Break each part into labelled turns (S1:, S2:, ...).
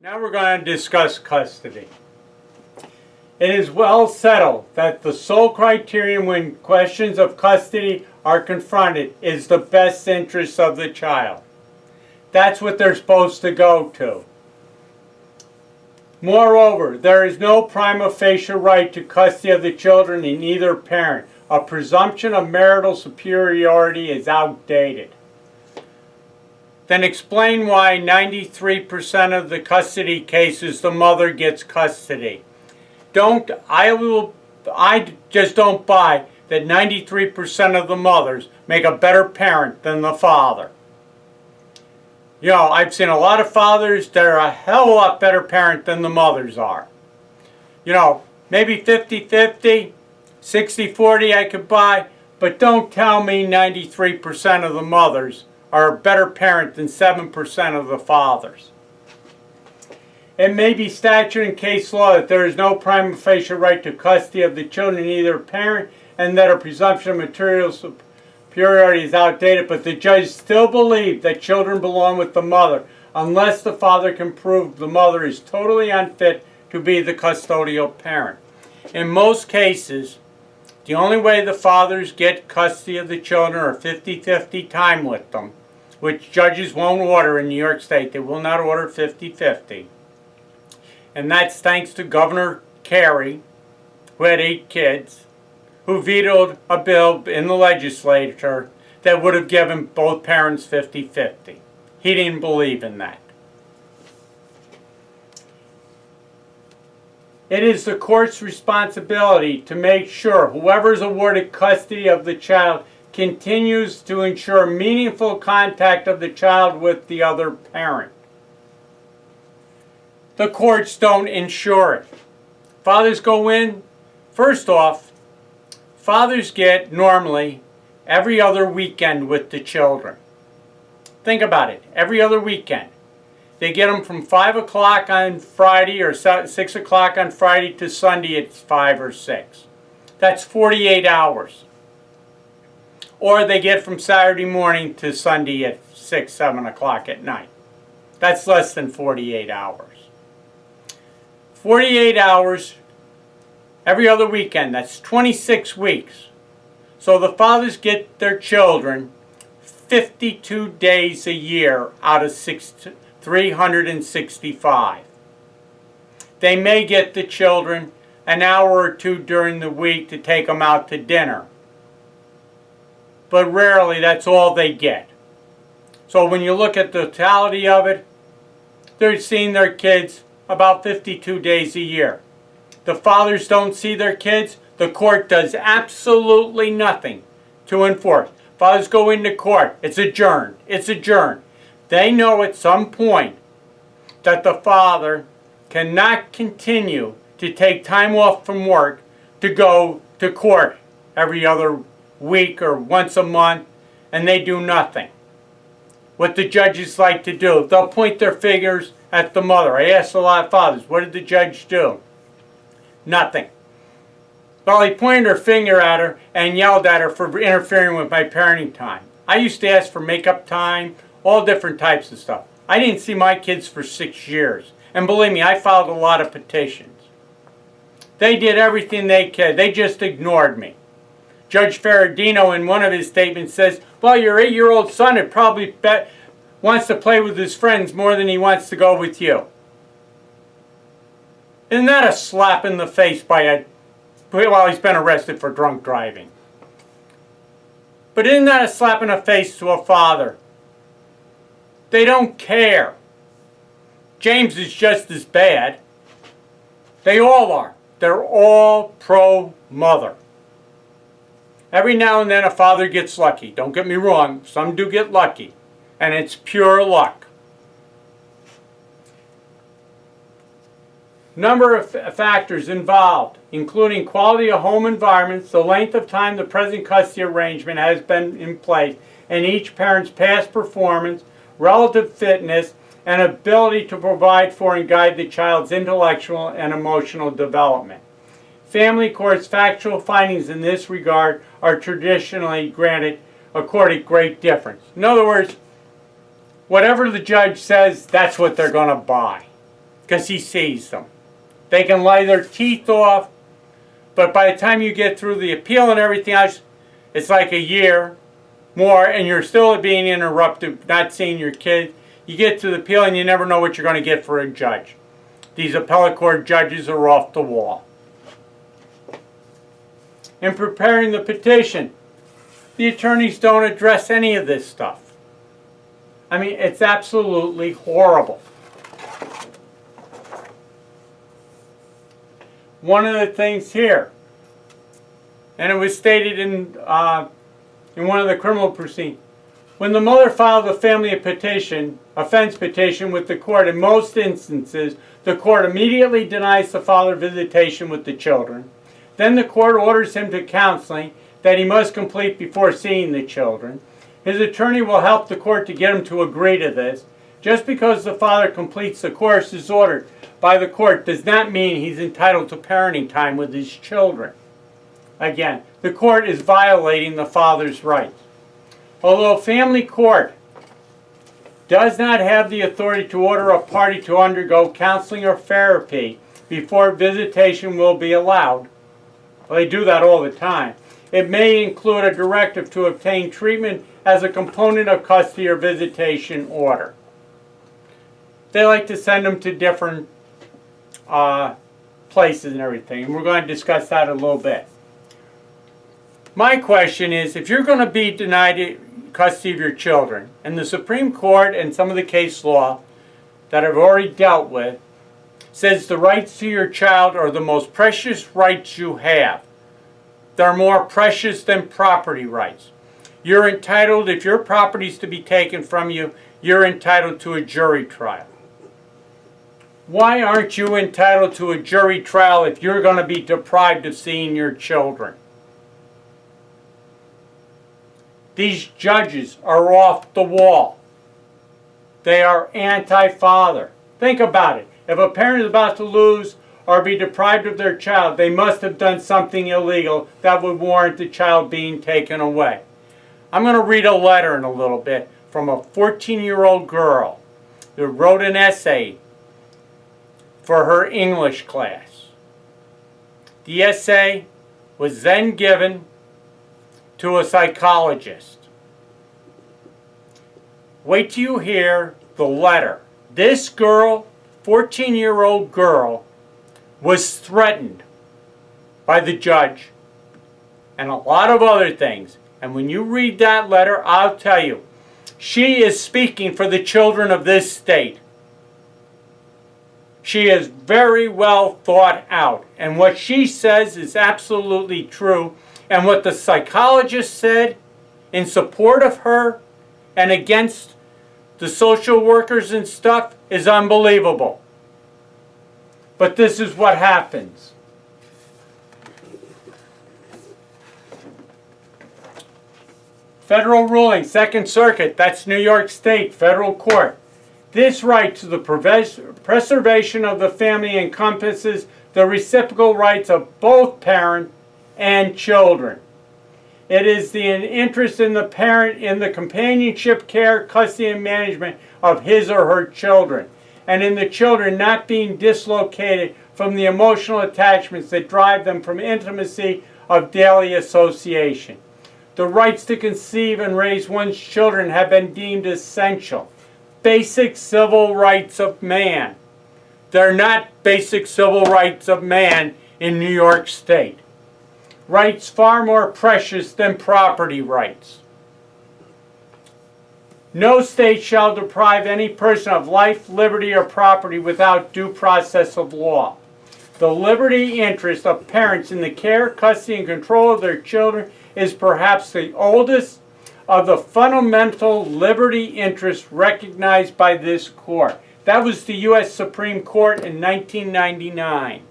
S1: Now we're going to discuss custody. It is well settled that the sole criterion when questions of custody are confronted is the best interest of the child. That's what they're supposed to go to. Moreover, there is no prima facie right to custody of the children in either parent. A presumption of marital superiority is outdated. Then explain why 93% of the custody cases the mother gets custody. I just don't buy that 93% of the mothers make a better parent than the father. You know, I've seen a lot of fathers that are a hell of a lot better parent than the mothers are. You know, maybe 50-50, 60-40 I could buy, but don't tell me 93% of the mothers are a better parent than 7% of the fathers. It may be statute and case law that there is no prima facie right to custody of the children in either parent and that a presumption of material superiority is outdated, but the judge still believes that children belong with the mother unless the father can prove the mother is totally unfit to be the custodial parent. In most cases, the only way the fathers get custody of the children are 50-50 time with them, which judges won't order in New York State. They will not order 50-50. And that's thanks to Governor Carey, who had 8 kids, who vetoed a bill in the legislature that would have given both parents 50-50. He didn't believe in that. It is the court's responsibility to make sure whoever is awarded custody of the child continues to ensure meaningful contact of the child with the other parent. The courts don't ensure it. Fathers go in. First off, fathers get normally every other weekend with the children. Think about it. Every other weekend. They get them from 5 o'clock on Friday or 6 o'clock on Friday to Sunday at 5 or 6. That's 48 hours. Or they get from Saturday morning to Sunday at 6, 7 o'clock at night. That's less than 48 hours. 48 hours every other weekend. That's 26 weeks. So the fathers get their children 52 days a year out of 365. They may get the children an hour or two during the week to take them out to dinner. But rarely that's all they get. So when you look at the totality of it, they're seeing their kids about 52 days a year. The fathers don't see their kids. The court does absolutely nothing to enforce. Fathers go into court. It's adjourned. It's adjourned. They know at some point that the father cannot continue to take time off from work to go to court every other week or once a month, and they do nothing. What the judges like to do, they'll point their fingers at the mother. I asked a lot of fathers, what did the judge do? Nothing. Well, he pointed her finger at her and yelled at her for interfering with my parenting time. I used to ask for makeup time, all different types of stuff. I didn't see my kids for 6 years. And believe me, I filed a lot of petitions. They did everything they could. They just ignored me. Judge Ferradino, in one of his statements, says, well, your 8-year-old son had probably wants to play with his friends more than he wants to go with you. Isn't that a slap in the face while he's been arrested for drunk driving? But isn't that a slap in the face to a father? They don't care. James is just as bad. They all are. They're all pro-mother. Every now and then a father gets lucky. Don't get me wrong, some do get lucky. And it's pure luck. Number of factors involved, including quality of home environments, the length of time the present custody arrangement has been in place, and each parent's past performance, relative fitness, and ability to provide for and guide the child's intellectual and emotional development. Family courts' factual findings in this regard are traditionally granted according great difference. In other words, whatever the judge says, that's what they're going to buy. because he sees them. They can lie their teeth off, but by the time you get through the appeal and everything else, it's like a year more, and you're still being interrupted, not seeing your kid. You get to the appeal and you never know what you're going to get for a judge. These appellate court judges are off the wall. In preparing the petition, the attorneys don't address any of this stuff. I mean, it's absolutely horrible. One of the things here, and it was stated in one of the criminal proceedings, when the mother filed a family offense petition with the court, in most instances, the court immediately denies the father visitation with the children. Then the court orders him to counseling that he must complete before seeing the children. His attorney will help the court to get him to agree to this. Just because the father completes the course as ordered by the court does not mean he's entitled to parenting time with his children. Again, the court is violating the father's rights. Although family court does not have the authority to order a party to undergo counseling or therapy before visitation will be allowed, well, they do that all the time, it may include a directive to obtain treatment as a component of custody or visitation order. They like to send them to different places and everything, and we're going to discuss that a little bit. My question is, if you're going to be denied custody of your children, and the Supreme Court and some of the case law that I've already dealt with says the rights to your child are the most precious rights you have. They're more precious than property rights. You're entitled, if your property is to be taken from you, you're entitled to a jury trial. Why aren't you entitled to a jury trial if you're going to be deprived of seeing your children? These judges are off the wall. They are anti-father. Think about it. If a parent is about to lose or be deprived of their child, they must have done something illegal that would warrant the child being taken away. I'm going to read a letter in a little bit from a 14-year-old girl who wrote an essay for her English class. The essay was then given to a psychologist. Wait till you hear the letter. This girl, 14-year-old girl, was threatened by the judge and a lot of other things. And when you read that letter, I'll tell you, she is speaking for the children of this state. She is very well thought out. And what she says is absolutely true. And what the psychologist said in support of her and against the social workers and stuff is unbelievable. But this is what happens. Federal ruling, Second Circuit, that's New York State, federal court. This right to the preservation of the family encompasses the reciprocal rights of both parent and children. It is the interest in the parent in the companionship, care, custody, and management of his or her children, and in the children not being dislocated from the emotional attachments that drive them from intimacy of daily association. The rights to conceive and raise one's children have been deemed essential. Basic civil rights of man. They're not basic civil rights of man in New York State. Rights far more precious than property rights. No state shall deprive any person of life, liberty, or property without due process of law. The liberty interest of parents in the care, custody, and control of their children is perhaps the oldest of the fundamental liberty interests recognized by this court. That was the U.S. Supreme Court in 1999,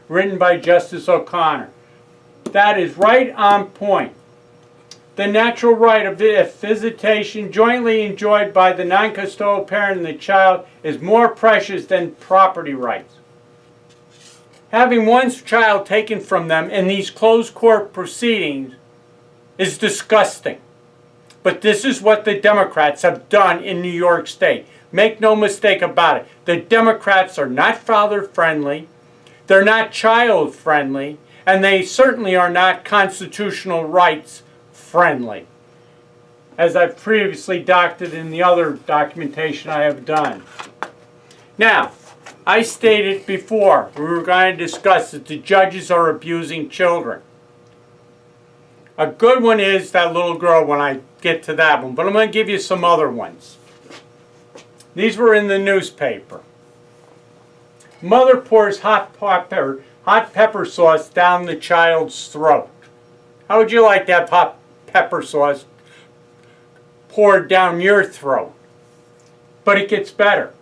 S1: written by Justice O'Connor. That is right on point. The natural right of visitation jointly enjoyed by the non-custodial parent and the child is more precious than property rights. Having one's child taken from them in these closed court proceedings is disgusting. But this is what the Democrats have done in New York State. Make no mistake about it. The Democrats are not father-friendly, they're not child-friendly, and they certainly are not constitutional rights-friendly, as I've previously doctored in the other documentation I have done. Now, I stated before, we were going to discuss that the judges are abusing children. A good one is that little girl when I get to that one, but I'm going to give you some other ones. These were in the newspaper. Mother pours hot pepper sauce down the child's throat. How would you like that hot pepper sauce poured down your throat? But it gets better.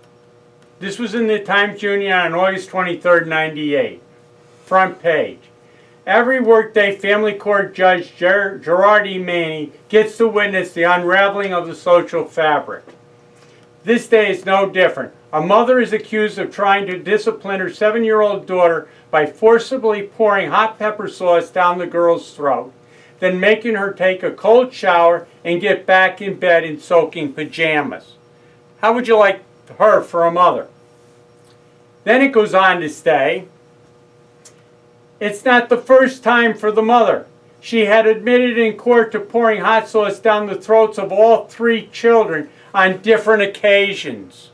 S1: This was in the Times-Union on August 23rd, 98. Front page. Every workday, family court judge Gerard E. Maney gets to witness the unraveling of the social fabric. This day is no different. A mother is accused of trying to discipline her 7-year-old daughter by forcibly pouring hot pepper sauce down the girl's throat, then making her take a cold shower and get back in bed in soaking pajamas. How would you like her for a mother? Then it goes on to say, it's not the first time for the mother. She had admitted in court to pouring hot sauce down the throats of all 3 children on different occasions.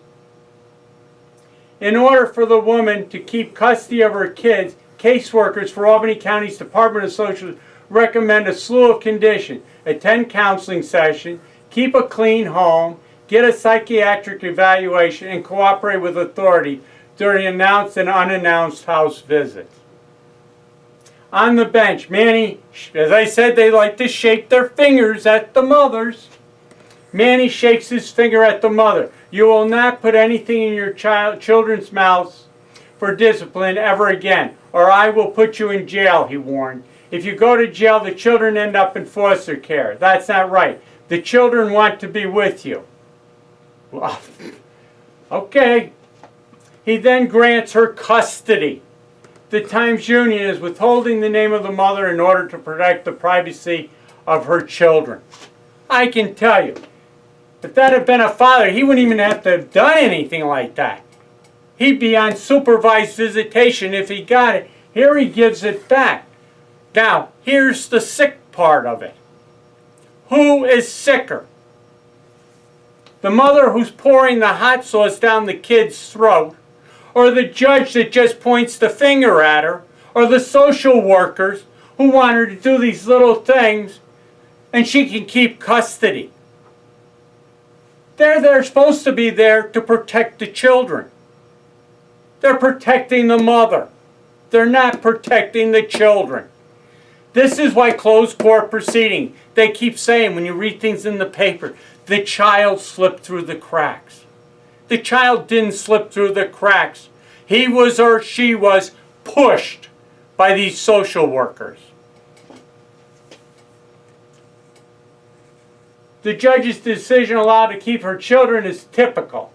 S1: In order for the woman to keep custody of her kids, caseworkers for Albany County's Department of Social recommend a slew of conditions: attend counseling session, keep a clean home, get a psychiatric evaluation, and cooperate with authority during announced and unannounced house visits. On the bench, Manny, as I said, they like to shake their fingers at the mothers. Manny shakes his finger at the mother. You will not put anything in your children's mouths for discipline ever again, or I will put you in jail, he warned. If you go to jail, the children end up in foster care. That's not right. The children want to be with you. Well, okay. He then grants her custody. The Times-Union is withholding the name of the mother in order to protect the privacy of her children. I can tell you, if that had been a father, he wouldn't even have to have done anything like that. He'd be on supervised visitation if he got it. Here he gives it back. Now, here's the sick part of it. Who is sicker? The mother who's pouring the hot sauce down the kid's throat, or the judge that just points the finger at her, or the social workers who want her to do these little things and she can keep custody? They're supposed to be there to protect the children. They're protecting the mother. They're not protecting the children. This is why closed court proceeding, they keep saying when you read things in the paper, the child slipped through the cracks. The child didn't slip through the cracks. He was or she was pushed by these social workers. The judge's decision allowed to keep her children is typical.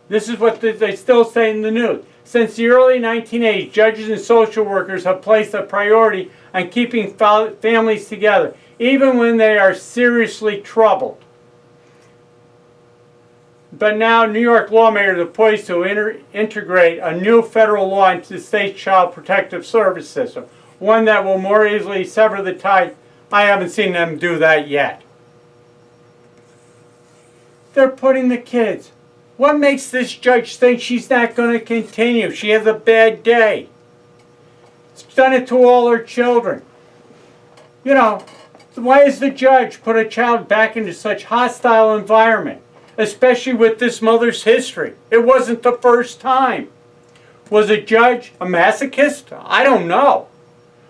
S1: This is what they still say in the news. Since the early 1980s, judges and social workers have placed a priority on keeping families together, even when they are seriously troubled. But now New York lawmakers are poised to integrate a new federal law into the state's child protective service system, one that will more easily sever the tie. I haven't seen them do that yet. They're putting the kids. What makes this judge think she's not going to continue? She has a bad day. She's done it to all her children. You know, why does the judge put a child back into such hostile environment? Especially with this mother's history. It wasn't the first time. Was a judge a masochist? I don't know.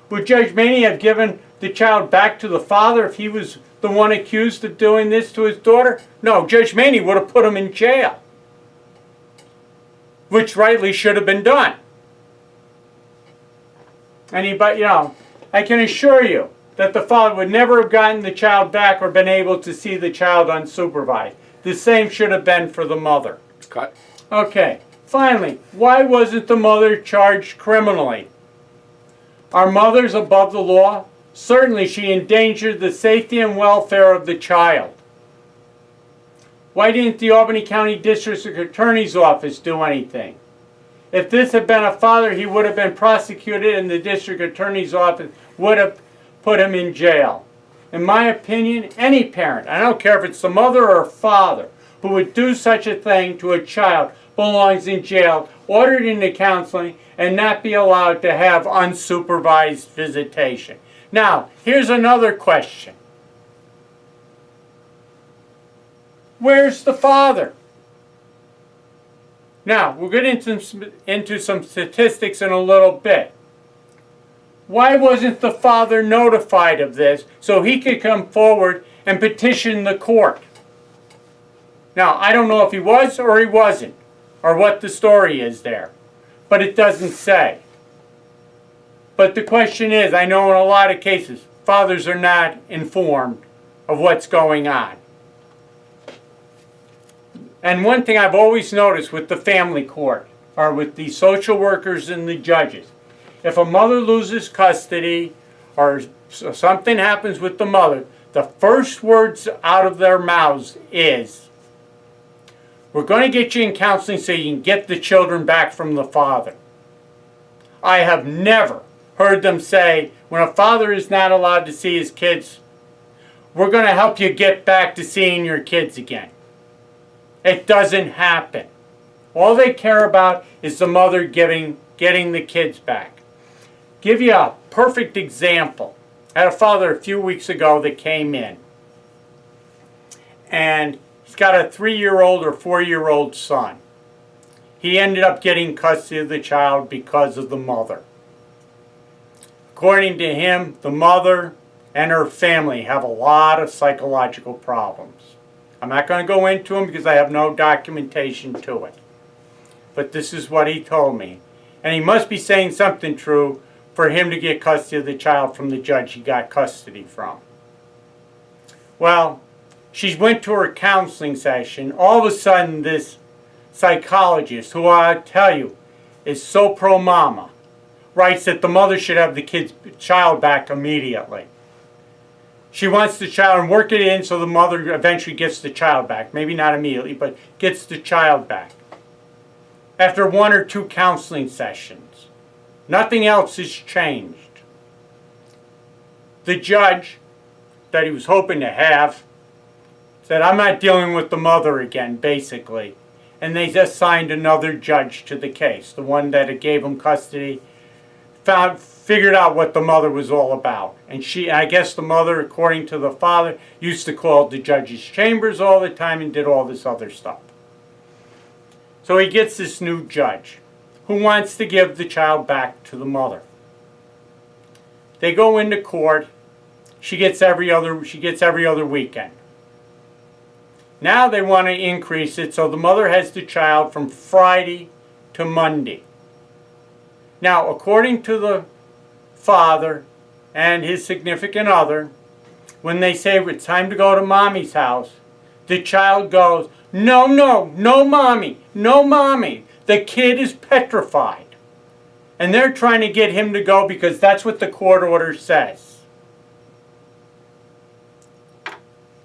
S1: Would Judge Maney have given the child back to the father if he was the one accused of doing this to his daughter? No, Judge Maney would have put him in jail, which rightly should have been done. But you know, I can assure you that the father would never have gotten the child back or been able to see the child unsupervised. The same should have been for the mother.
S2: Cut.
S1: Okay, finally, why wasn't the mother charged criminally? Are mothers above the law? Certainly she endangered the safety and welfare of the child. Why didn't the Albany County District Attorney's Office do anything? If this had been a father, he would have been prosecuted and the District Attorney's Office would have put him in jail. In my opinion, any parent, I don't care if it's the mother or father, who would do such a thing to a child belongs in jail, ordered into counseling, and not be allowed to have unsupervised visitation. Now, here's another question. Where's the father? Now, we'll get into some statistics in a little bit. Why wasn't the father notified of this so he could come forward and petition the court? Now, I don't know if he was or he wasn't, or what the story is there, but it doesn't say. But the question is, I know in a lot of cases, fathers are not informed of what's going on. And one thing I've always noticed with the family court, or with the social workers and the judges, if a mother loses custody or something happens with the mother, the first words out of their mouths is, we're going to get you in counseling so you can get the children back from the father. I have never heard them say, when a father is not allowed to see his kids, we're going to help you get back to seeing your kids again. It doesn't happen. All they care about is the mother getting the kids back. Give you a perfect example. I had a father a few weeks ago that came in. And he's got a 3-year-old or 4-year-old son. He ended up getting custody of the child because of the mother. According to him, the mother and her family have a lot of psychological problems. I'm not going to go into them because I have no documentation to it. But this is what he told me. And he must be saying something true for him to get custody of the child from the judge he got custody from. Well, she went to her counseling session. All of a sudden, this psychologist, who I tell you is so pro-mama, writes that the mother should have the child back immediately. She wants the child and work it in so the mother eventually gets the child back. Maybe not immediately, but gets the child back. After 1 or 2 counseling sessions, nothing else has changed. The judge that he was hoping to have said, I'm not dealing with the mother again, basically. And they just assigned another judge to the case. The one that gave him custody figured out what the mother was all about. And I guess the mother, according to the father, used to call the judge's chambers all the time and did all this other stuff. So he gets this new judge who wants to give the child back to the mother. They go into court. She gets every other weekend. Now they want to increase it so the mother has the child from Friday to Monday. Now, according to the father and his significant other, when they say it's time to go to mommy's house, the child goes, no, mommy, no, mommy. The kid is petrified. And they're trying to get him to go because that's what the court order says.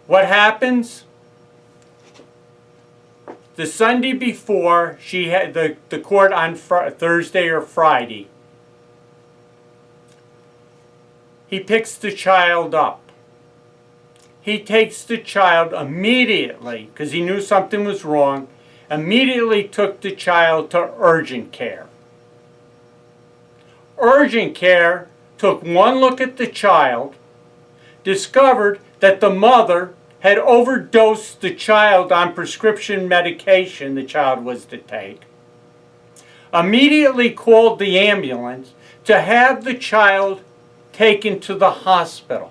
S1: What happens? The Sunday before, she had the court on Thursday or Friday, he picks the child up. He takes the child immediately, because he knew something was wrong, immediately took the child to urgent care. Urgent care took one look at the child, discovered that the mother had overdosed the child on prescription medication the child was to take, immediately called the ambulance to have the child taken to the hospital.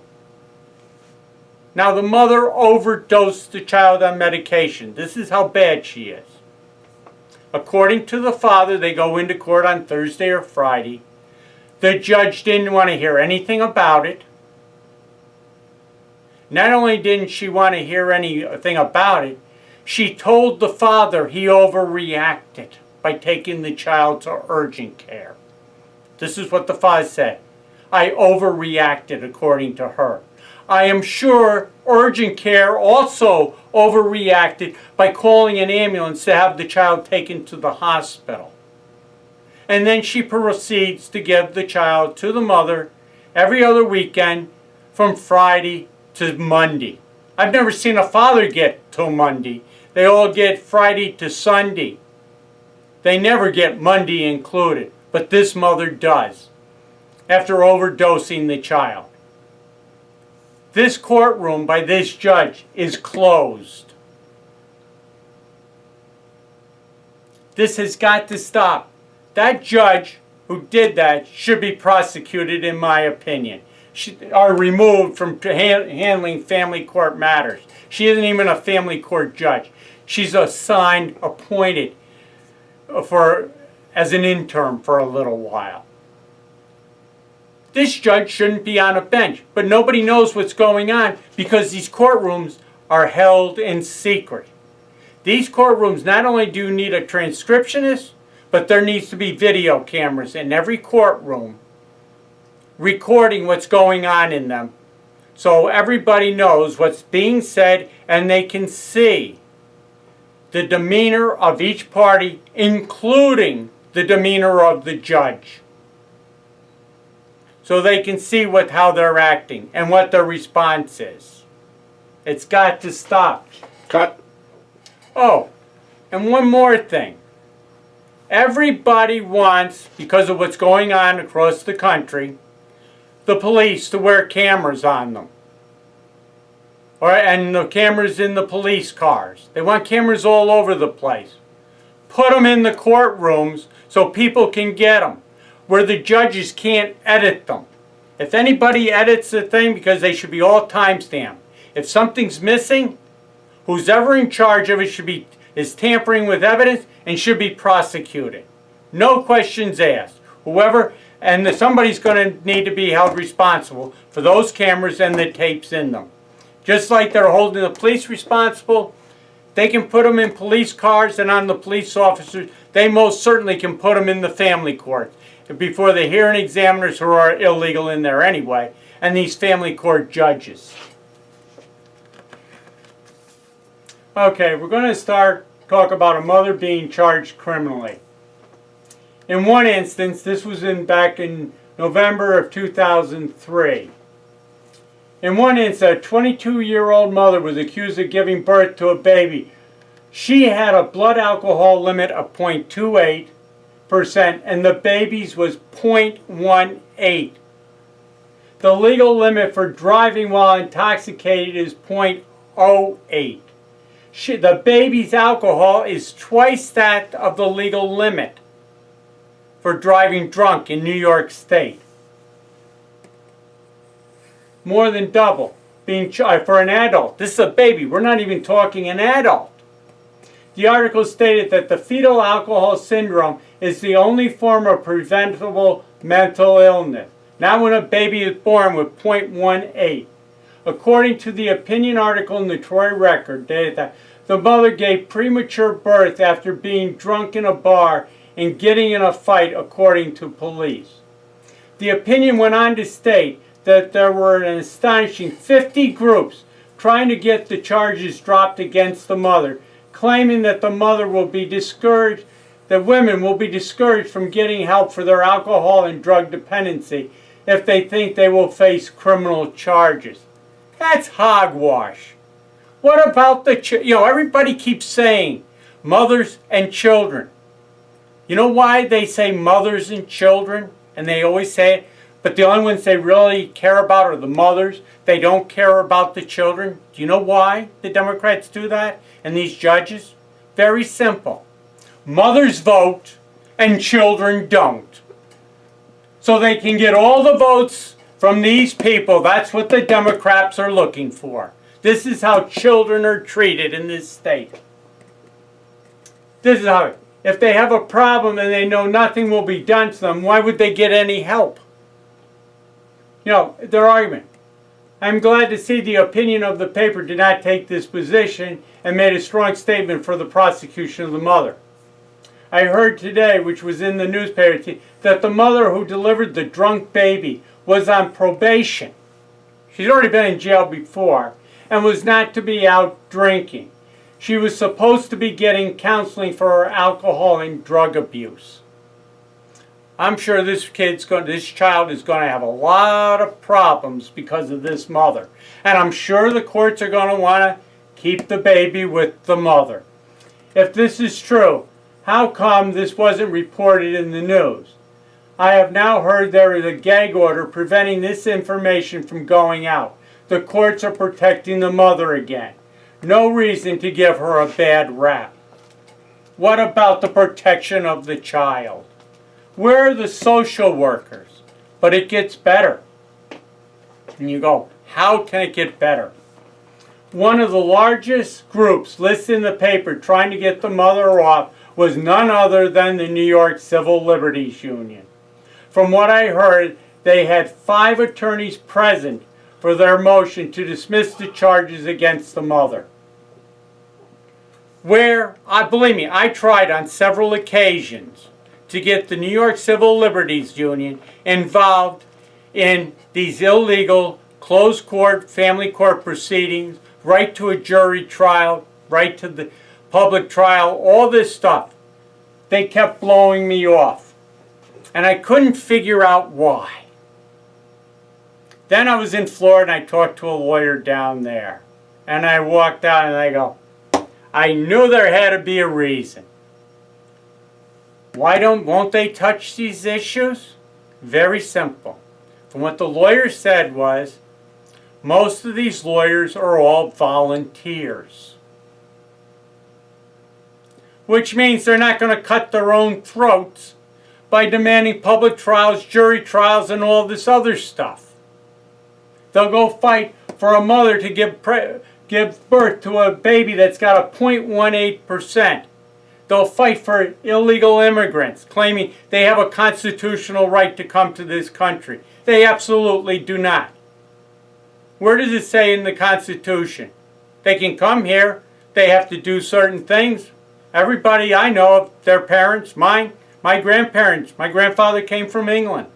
S1: Now, the mother overdosed the child on medication. This is how bad she is. According to the father, they go into court on Thursday or Friday. The judge didn't want to hear anything about it. Not only didn't she want to hear anything about it, she told the father he overreacted by taking the child to urgent care. This is what the father said. I overreacted, according to her. I am sure urgent care also overreacted by calling an ambulance to have the child taken to the hospital. And then she proceeds to give the child to the mother every other weekend from Friday to Monday. I've never seen a father get till Monday. They all get Friday to Sunday. They never get Monday included, but this mother does, after overdosing the child. This courtroom by this judge is closed. This has got to stop. That judge who did that should be prosecuted, in my opinion. Are removed from handling family court matters. She isn't even a family court judge. She's assigned, appointed as an intern for a little while. This judge shouldn't be on a bench, but nobody knows what's going on because these courtrooms are held in secret. These courtrooms, not only do you need a transcriptionist, but there needs to be video cameras in every courtroom recording what's going on in them, so everybody knows what's being said and they can see the demeanor of each party, including the demeanor of the judge. So they can see how they're acting and what their response is. It's got to stop.
S2: Cut.
S1: Oh, and one more thing. Everybody wants, because of what's going on across the country, the police to wear cameras on them. And the cameras in the police cars. They want cameras all over the place. Put them in the courtrooms so people can get them, where the judges can't edit them. If anybody edits the thing, because they should be all timestamped. If something's missing, who's ever in charge of it is tampering with evidence and should be prosecuted. No questions asked. Somebody's going to need to be held responsible for those cameras and the tapes in them. Just like they're holding the police responsible, they can put them in police cars and on the police officers. They most certainly can put them in the family court before the hearing examiners, who are illegal in there anyway, and these family court judges. Okay, we're going to talk about a mother being charged criminally. In one instance, this was back in November of 2003. In one instance, a 22-year-old mother was accused of giving birth to a baby. She had a blood alcohol limit of 0.28%, and the baby's was 0.18. The legal limit for driving while intoxicated is 0.08. The baby's alcohol is twice that of the legal limit for driving drunk in New York State. More than double being charged for an adult. This is a baby. We're not even talking an adult. The article stated that the fetal alcohol syndrome is the only form of preventable mental illness. Not when a baby is born with 0.18. According to the opinion article in the Troy Record, dated that the mother gave premature birth after being drunk in a bar and getting in a fight, according to police. The opinion went on to state that there were an astonishing 50 groups trying to get the charges dropped against the mother, claiming that the mother will be discouraged, that women will be discouraged from getting help for their alcohol and drug dependency if they think they will face criminal charges. That's hogwash. What about everybody keeps saying mothers and children. You know why they say mothers and children? And they always say it, but the only ones they really care about are the mothers. They don't care about the children. Do you know why the Democrats do that? And these judges? Very simple. Mothers vote and children don't. So they can get all the votes from these people. That's what the Democrats are looking for. This is how children are treated in this state. This is how, if they have a problem and they know nothing will be done to them, why would they get any help? Their argument. I'm glad to see the opinion of the paper did not take this position and made a strong statement for the prosecution of the mother. I heard today, which was in the newspaper, that the mother who delivered the drunk baby was on probation. She's already been in jail before. and was not to be out drinking. She was supposed to be getting counseling for her alcohol and drug abuse. I'm sure this child is going to have a lot of problems because of this mother. And I'm sure the courts are going to want to keep the baby with the mother. If this is true, how come this wasn't reported in the news? I have now heard there is a gag order preventing this information from going out. The courts are protecting the mother again. No reason to give her a bad rap. What about the protection of the child? Where are the social workers? But it gets better. And you go, how can it get better? One of the largest groups listed in the paper trying to get the mother off was none other than the New York Civil Liberties Union. From what I heard, they had 5 attorneys present for their motion to dismiss the charges against the mother. Believe me, I tried on several occasions to get the New York Civil Liberties Union involved in these illegal closed court, family court proceedings, right to a jury trial, right to the public trial, all this stuff. They kept blowing me off. And I couldn't figure out why. Then I was in Florida and I talked to a lawyer down there. And I walked out and I go, I knew there had to be a reason. Won't they touch these issues? Very simple. From what the lawyer said was, most of these lawyers are all volunteers. Which means they're not going to cut their own throats by demanding public trials, jury trials, and all this other stuff. They'll go fight for a mother to give birth to a baby that's got a 0.18%. They'll fight for illegal immigrants, claiming they have a constitutional right to come to this country. They absolutely do not. Where does it say in the Constitution? They can come here, they have to do certain things. Everybody I know of, their parents, mine, my grandparents, my grandfather came from England.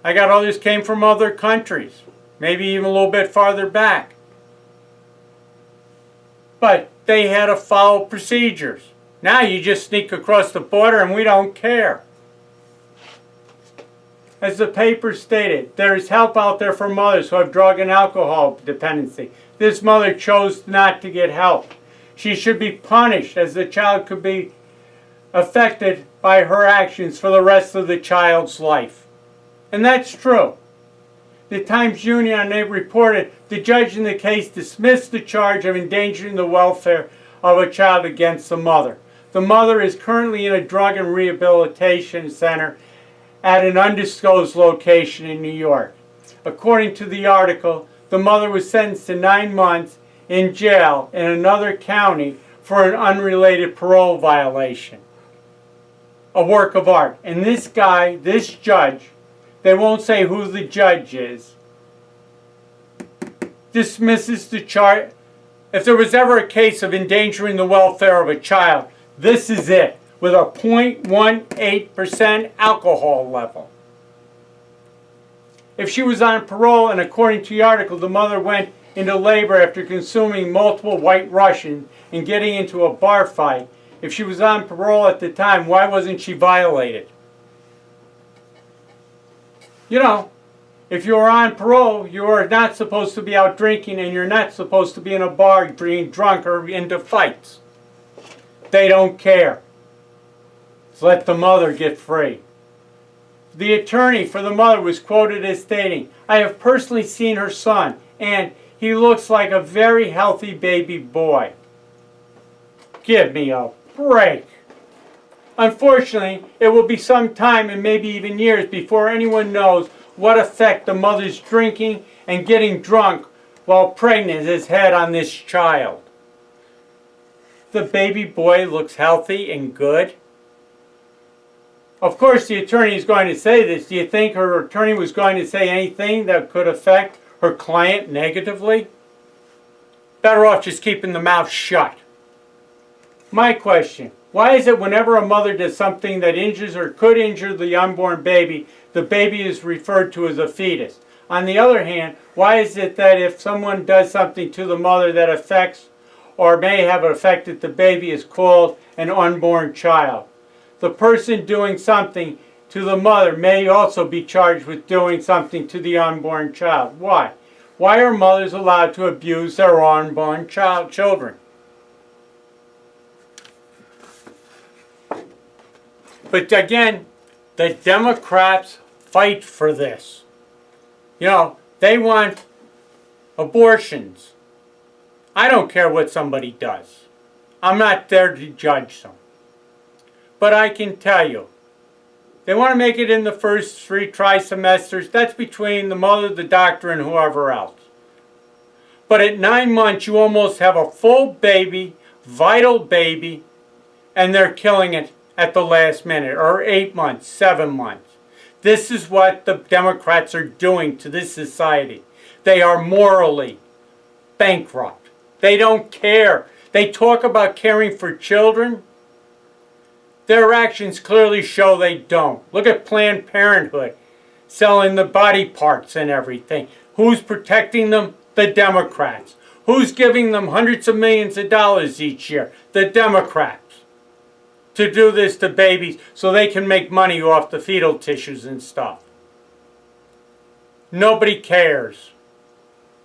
S1: I got others came from other countries, maybe even a little bit farther back. But they had to follow procedures. Now you just sneak across the border and we don't care. As the paper stated, there is help out there for mothers who have drug and alcohol dependency. This mother chose not to get help. She should be punished, as the child could be affected by her actions for the rest of the child's life. And that's true. The Times Union, they reported the judge in the case dismissed the charge of endangering the welfare of a child against the mother. The mother is currently in a drug and rehabilitation center at an undisclosed location in New York. According to the article, the mother was sentenced to 9 months in jail in another county for an unrelated parole violation. A work of art. And this guy, this judge, they won't say who the judge is, dismisses the charge. If there was ever a case of endangering the welfare of a child, this is it, with a 0.18% alcohol level. If she was on parole, and according to the article, the mother went into labor after consuming multiple White Russians and getting into a bar fight, if she was on parole at the time, why wasn't she violated? You know, if you're on parole, you are not supposed to be out drinking and you're not supposed to be in a bar being drunk or into fights. They don't care. So let the mother get free. The attorney for the mother was quoted as stating, I have personally seen her son and he looks like a very healthy baby boy. Give me a break. Unfortunately, it will be some time and maybe even years before anyone knows what effect the mother's drinking and getting drunk while pregnant has had on this child. The baby boy looks healthy and good. Of course, the attorney is going to say this. Do you think her attorney was going to say anything that could affect her client negatively? Better off just keeping the mouth shut. My question, why is it whenever a mother does something that injures or could injure the unborn baby, the baby is referred to as a fetus? On the other hand, why is it that if someone does something to the mother that affects or may have affected the baby is called an unborn child? The person doing something to the mother may also be charged with doing something to the unborn child. Why? Why are mothers allowed to abuse their unborn children? But again, the Democrats fight for this. You know, they want abortions. I don't care what somebody does. I'm not there to judge them. But I can tell you, they want to make it in the first 3 trimesters. That's between the mother, the doctor, and whoever else. But at 9 months, you almost have a full baby, vital baby, and they're killing it at the last minute, or 8 months, 7 months. This is what the Democrats are doing to this society. They are morally bankrupt. They don't care. They talk about caring for children. Their actions clearly show they don't. Look at Planned Parenthood, selling the body parts and everything. Who's protecting them? The Democrats. Who's giving them hundreds of millions of dollars each year? The Democrats. To do this to babies so they can make money off the fetal tissues and stuff. Nobody cares.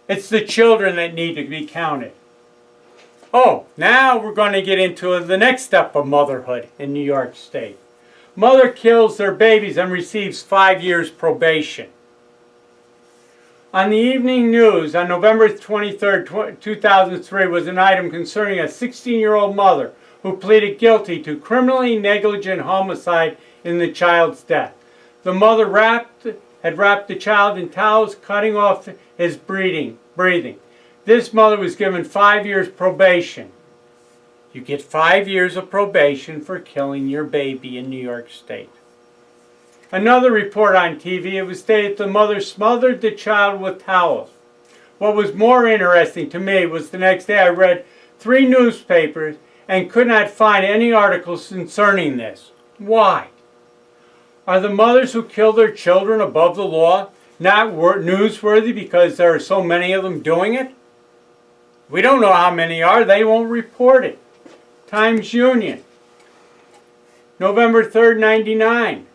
S1: It's the children that need to be counted. Oh, now we're going to get into the next step of motherhood in New York State. Mother kills their babies and receives 5 years probation. On the evening news on November 23, 2003 was an item concerning a 16-year-old mother who pleaded guilty to criminally negligent homicide in the child's death. The mother had wrapped the child in towels, cutting off his breathing. This mother was given 5 years probation. You get 5 years of probation for killing your baby in New York State. Another report on TV, it was stated the mother smothered the child with towels. What was more interesting to me was the next day I read 3 newspapers and could not find any articles concerning this. Why? Are the mothers who kill their children above the law not newsworthy because there are so many of them doing it? We don't know how many are. They won't report it. Times-Union, November 3rd, 1999,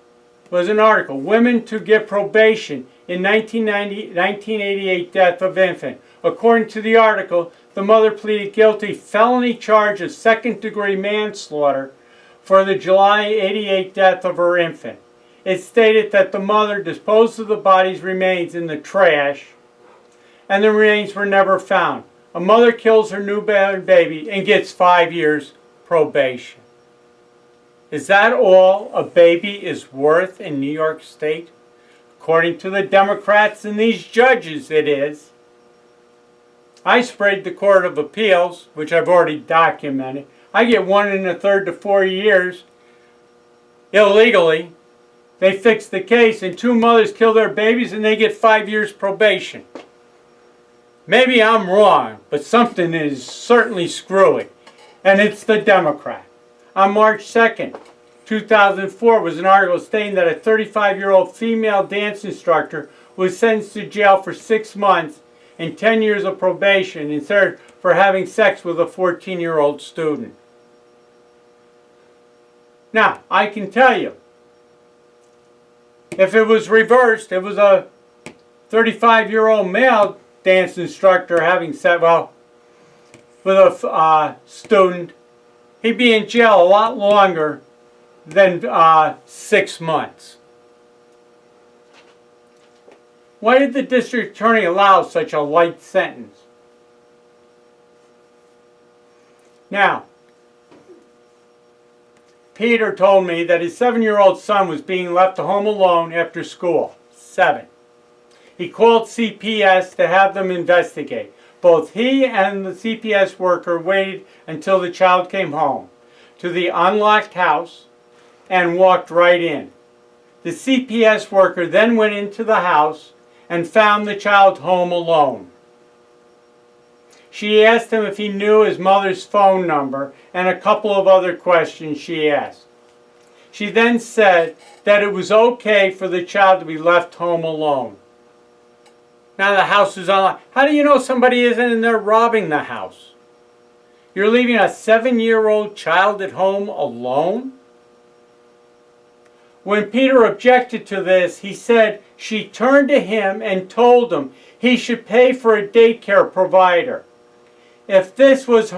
S1: was an article. Women to get probation in 1988 death of infant. According to the article, the mother pleaded guilty felony charge of second-degree manslaughter for the July 88 death of her infant. It stated that the mother disposed of the body's remains in the trash and the remains were never found. A mother kills her newborn baby and gets 5 years probation. Is that all a baby is worth in New York State? According to the Democrats and these judges, it is. I sprayed the Court of Appeals, which I've already documented. I get 1 1/3 to 4 years illegally. They fix the case and 2 mothers kill their babies and they get 5 years probation. Maybe I'm wrong, but something is certainly screwy. And it's the Democrat. On March 2nd, 2004 was an article stating that a 35-year-old female dance instructor was sentenced to jail for 6 months and 10 years of probation instead for having sex with a 14-year-old student. Now, I can tell you, if it was reversed, it was a 35-year-old male dance instructor having sex, with a student, he'd be in jail a lot longer than 6 months. Why did the district attorney allow such a light sentence? Now, Peter told me that his 7-year-old son was being left home alone after school. 7. He called CPS to have them investigate. Both he and the CPS worker waited until the child came home to the unlocked house and walked right in. The CPS worker then went into the house and found the child home alone. She asked him if he knew his mother's phone number and a couple of other questions she asked. She then said that it was okay for the child to be left home alone. Now the house is on. How do you know somebody isn't in there robbing the house? You're leaving a 7-year-old child at home alone? When Peter objected to this, he said she turned to him and told him he should pay for a daycare provider. If this was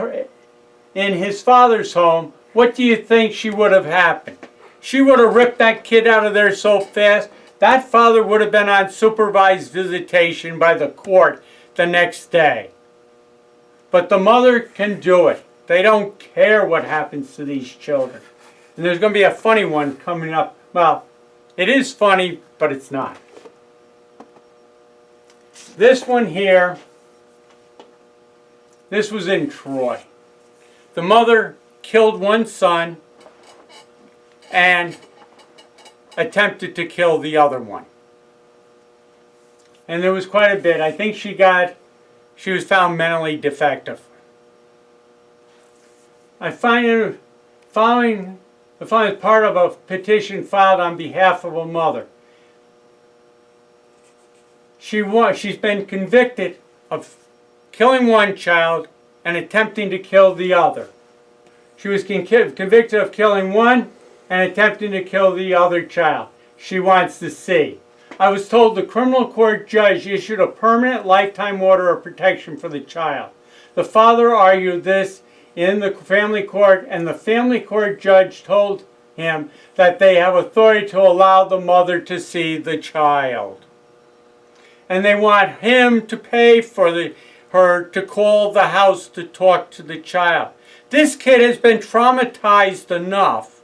S1: in his father's home, what do you think she would have happened? She would have ripped that kid out of there so fast, that father would have been on supervised visitation by the court the next day. But the mother can do it. They don't care what happens to these children. And there's going to be a funny one coming up. Well, it is funny, but it's not. This one here, this was in Troy. The mother killed one son and attempted to kill the other one. And there was quite a bit. I think she was found mentally defective. I find it's part of a petition filed on behalf of a mother. She's been convicted of killing one child and attempting to kill the other. She was convicted of killing one and attempting to kill the other child. She wants to see. I was told the criminal court judge issued a permanent lifetime order of protection for the child. The father argued this in the family court, and the family court judge told him that they have authority to allow the mother to see the child. And they want him to pay for her to call the house to talk to the child. This kid has been traumatized enough.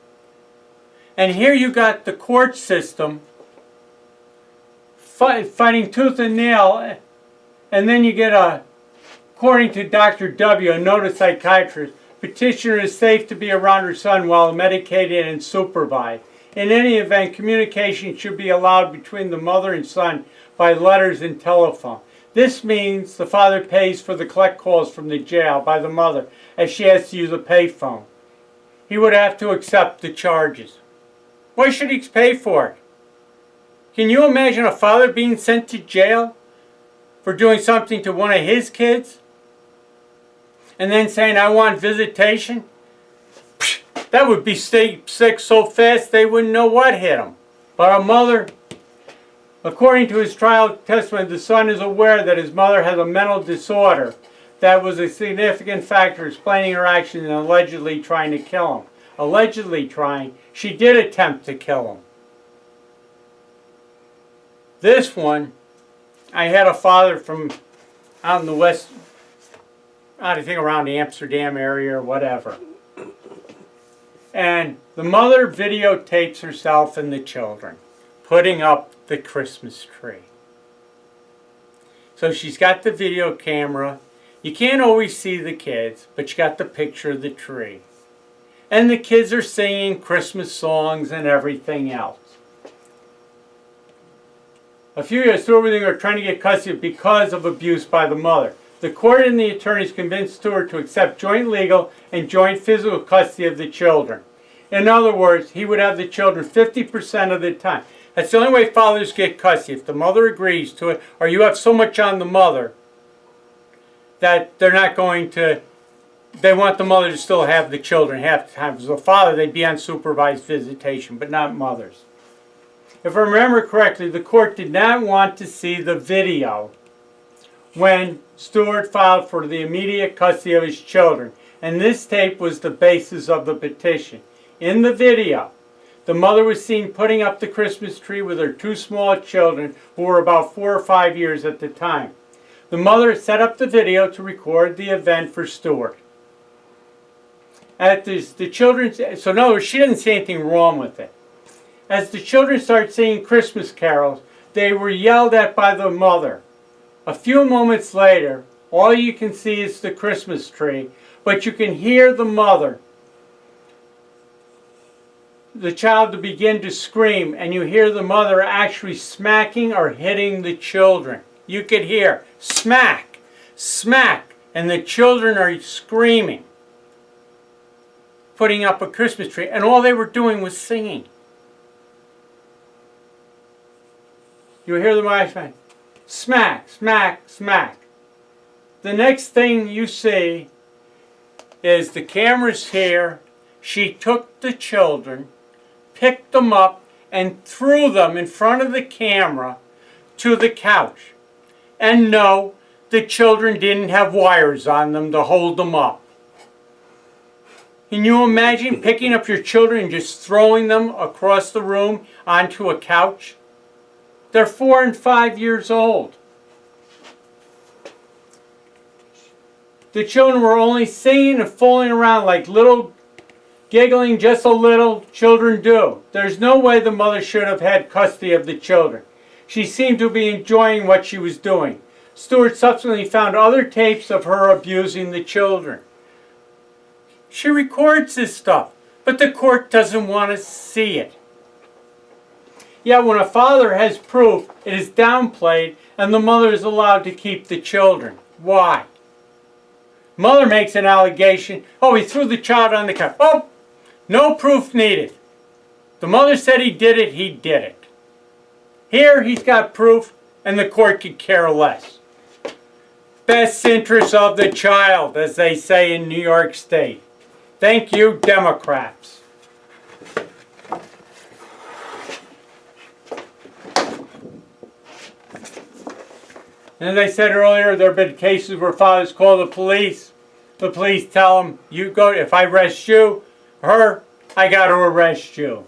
S1: And here you got the court system fighting tooth and nail, and then you get according to Dr. W., a noted psychiatrist, petitioner is safe to be around her son while medicated and supervised. In any event, communication should be allowed between the mother and son by letters and telephone. This means the father pays for the collect calls from the jail by the mother, as she has to use a payphone. He would have to accept the charges. Why should he pay for it? Can you imagine a father being sent to jail for doing something to one of his kids? And then saying, I want visitation? That would be sick so fast they wouldn't know what hit him. But a mother, according to his trial testimony, the son is aware that his mother has a mental disorder that was a significant factor explaining her actions and allegedly trying to kill him. Allegedly trying. She did attempt to kill him. This one, I had a father from out in the west, I think around the Amsterdam area or whatever. And the mother videotapes herself and the children putting up the Christmas tree. So she's got the video camera. You can't always see the kids, but you got the picture of the tree. And the kids are singing Christmas songs and everything else. A few years, Stewart and are trying to get custody because of abuse by the mother. The court and the attorneys convinced Stewart to accept joint legal and joint physical custody of the children. In other words, he would have the children 50% of the time. That's the only way fathers get custody. If the mother agrees to it, or you have so much on the mother that they're not going to, they want the mother to still have the children half the time. As a father, they'd be on supervised visitation, but not mothers. If I remember correctly, the court did not want to see the video when Stewart filed for the immediate custody of his children. And this tape was the basis of the petition. In the video, the mother was seen putting up the Christmas tree with her two small children who were about 4 or 5 years at the time. The mother set up the video to record the event for Stewart. The children, so in other words, she didn't see anything wrong with it. As the children started singing Christmas carols, they were yelled at by the mother. A few moments later, all you can see is the Christmas tree, but you can hear the mother, the child, to begin to scream, and you hear the mother actually smacking or hitting the children. You could hear smack, smack, and the children are screaming, putting up a Christmas tree, and all they were doing was singing. You hear the wife saying, Smack, smack, smack. The next thing you see is the camera's here. She took the children, picked them up, and threw them in front of the camera to the couch. And no, the children didn't have wires on them to hold them up. Can you imagine picking up your children and just throwing them across the room onto a couch? They're 4 and 5 years old. The children were only singing and fooling around like little, giggling just a little children do. There's no way the mother should have had custody of the children. She seemed to be enjoying what she was doing. Stewart subsequently found other tapes of her abusing the children. She records this stuff, but the court doesn't want to see it. Yet when a father has proof, it is downplayed and the mother is allowed to keep the children. Why? Mother makes an allegation. Oh, he threw the child on the couch. Oh, no proof needed. The mother said he did it, he did it. Here he's got proof and the court could care less. Best interest of the child, as they say in New York State. Thank you, Democrats. And as I said earlier, there have been cases where fathers call the police. The police tell them, you go, if I arrest you, her, I got to arrest you.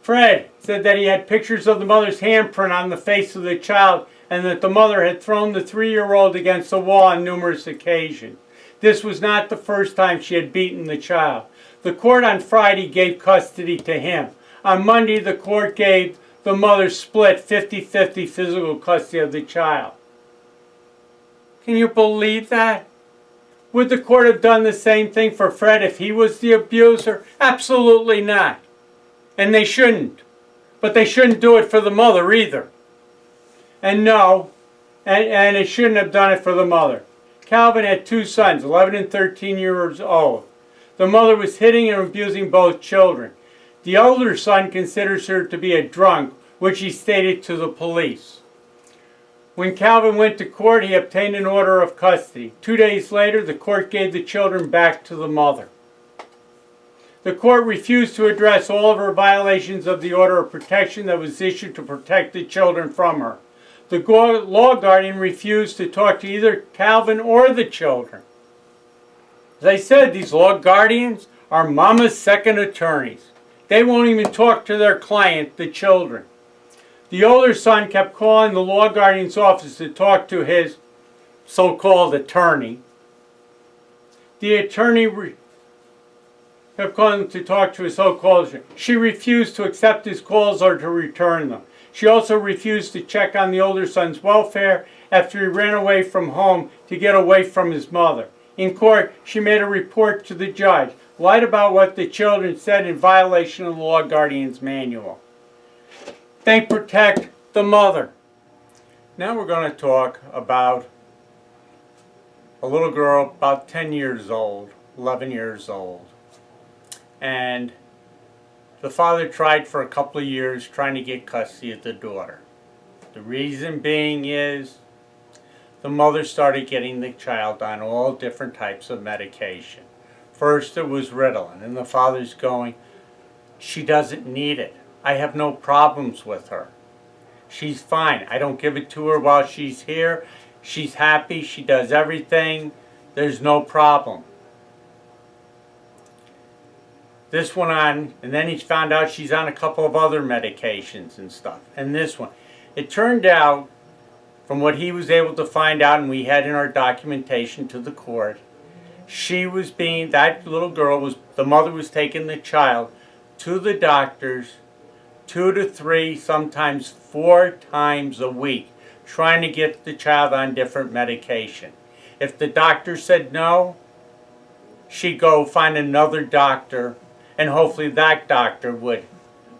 S1: Fred said that he had pictures of the mother's handprint on the face of the child and that the mother had thrown the 3-year-old against the wall on numerous occasions. This was not the first time she had beaten the child. The court on Friday gave custody to him. On Monday, the court gave the mother split 50-50 physical custody of the child. Can you believe that? Would the court have done the same thing for Fred if he was the abuser? Absolutely not. And they shouldn't. But they shouldn't do it for the mother either. And no, and it shouldn't have done it for the mother. Calvin had 2 sons, 11 and 13 years old. The mother was hitting and abusing both children. The older son considers her to be a drunk, which he stated to the police. When Calvin went to court, he obtained an order of custody. 2 days later, the court gave the children back to the mother. The court refused to address all of her violations of the order of protection that was issued to protect the children from her. The law guardian refused to talk to either Calvin or the children. As I said, these law guardians are mama's second attorneys. They won't even talk to their client, the children. The older son kept calling the law guardian's office to talk to his so-called attorney. The attorney kept calling to talk to his so-called attorney. She refused to accept his calls or to return them. She also refused to check on the older son's welfare after he ran away from home to get away from his mother. In court, she made a report to the judge, lied about what the children said in violation of the law guardian's manual. They protect the mother. Now we're going to talk about a little girl about 10 years old, 11 years old. And the father tried for a couple of years trying to get custody of the daughter. The reason being is the mother started getting the child on all different types of medication. First it was Ritalin, and the father's going, she doesn't need it. I have no problems with her. She's fine. I don't give it to her while she's here. She's happy. She does everything. There's no problem. This went on, and then he found out she's on a couple of other medications and stuff. And this one. It turned out, from what he was able to find out, and we had in our documentation to the court, that little girl the mother was taking the child to the doctors 2 to 3, sometimes 4 times a week, trying to get the child on different medication. If the doctor said no, she'd go find another doctor, and hopefully that doctor would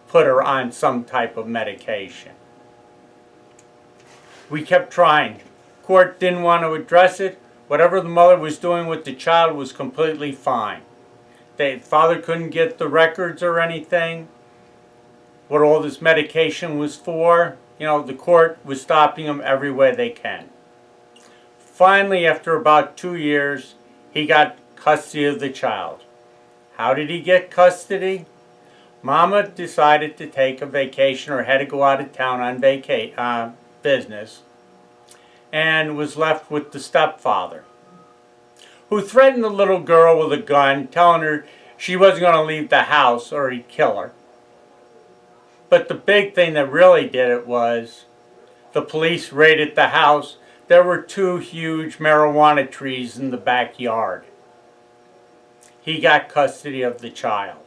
S1: put her on some type of medication. We kept trying. Court didn't want to address it. Whatever the mother was doing with the child was completely fine. The father couldn't get the records or anything, what all this medication was for. the court was stopping him every way they can. Finally, after about 2 years, he got custody of the child. How did he get custody? Mama decided to take a vacation or had to go out of town on business, and was left with the stepfather, who threatened the little girl with a gun, telling her she wasn't going to leave the house or he'd kill her. But the big thing that really did it was the police raided the house. There were 2 huge marijuana trees in the backyard. He got custody of the child.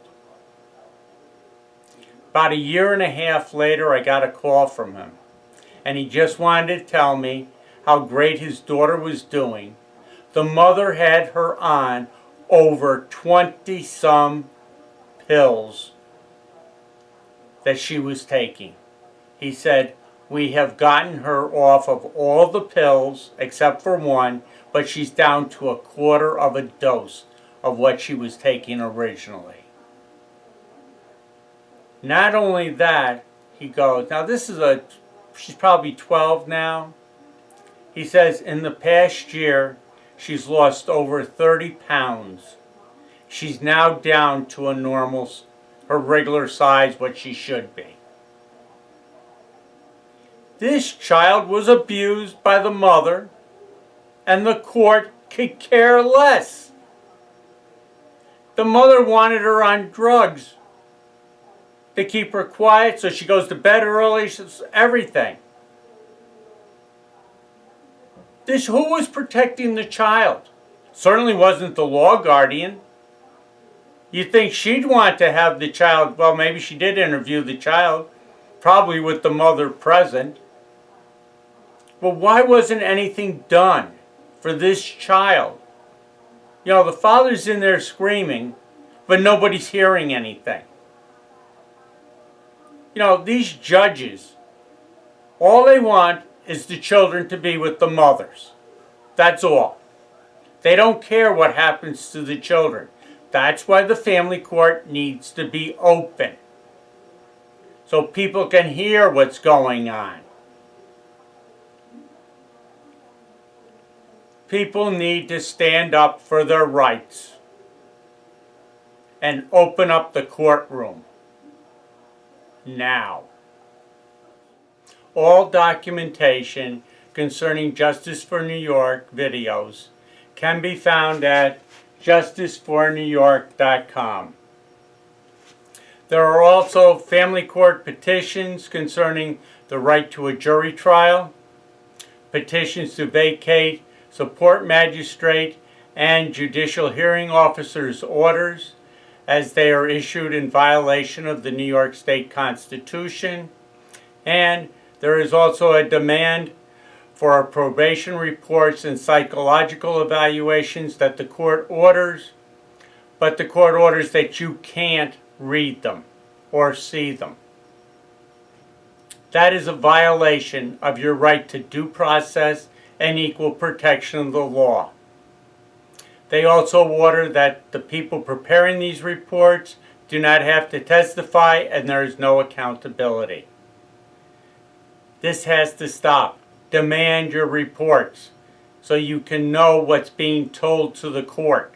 S1: About 1.5 years later, I got a call from him, and he just wanted to tell me how great his daughter was doing. The mother had her on over 20-some pills that she was taking. He said, we have gotten her off of all the pills except for one, but she's down to 1/4 of a dose of what she was taking originally. Not only that, he goes, now she's probably 12 now. He says in the past year, she's lost over 30 pounds. She's now down to her regular size, what she should be. This child was abused by the mother, and the court could care less. The mother wanted her on drugs to keep her quiet, so she goes to bed early, everything. Who was protecting the child? Certainly wasn't the law guardian. You'd think she'd want to have the child, well, maybe she did interview the child, probably with the mother present. But why wasn't anything done for this child? The father's in there screaming, but nobody's hearing anything. These judges, all they want is the children to be with the mothers. That's all. They don't care what happens to the children. That's why the family court needs to be open, so people can hear what's going on. People need to stand up for their rights and open up the courtroom now. All documentation concerning Justice for New York videos can be found at justicefornewyork.com. There are also family court petitions concerning the right to a jury trial, petitions to vacate support magistrate and judicial hearing officers' orders as they are issued in violation of the New York State Constitution, and there is also a demand for probation reports and psychological evaluations that the court orders, but the court orders that you can't read them or see them. That is a violation of your right to due process and equal protection of the law. They also order that the people preparing these reports do not have to testify, and there is no accountability. This has to stop. Demand your reports so you can know what's being told to the court.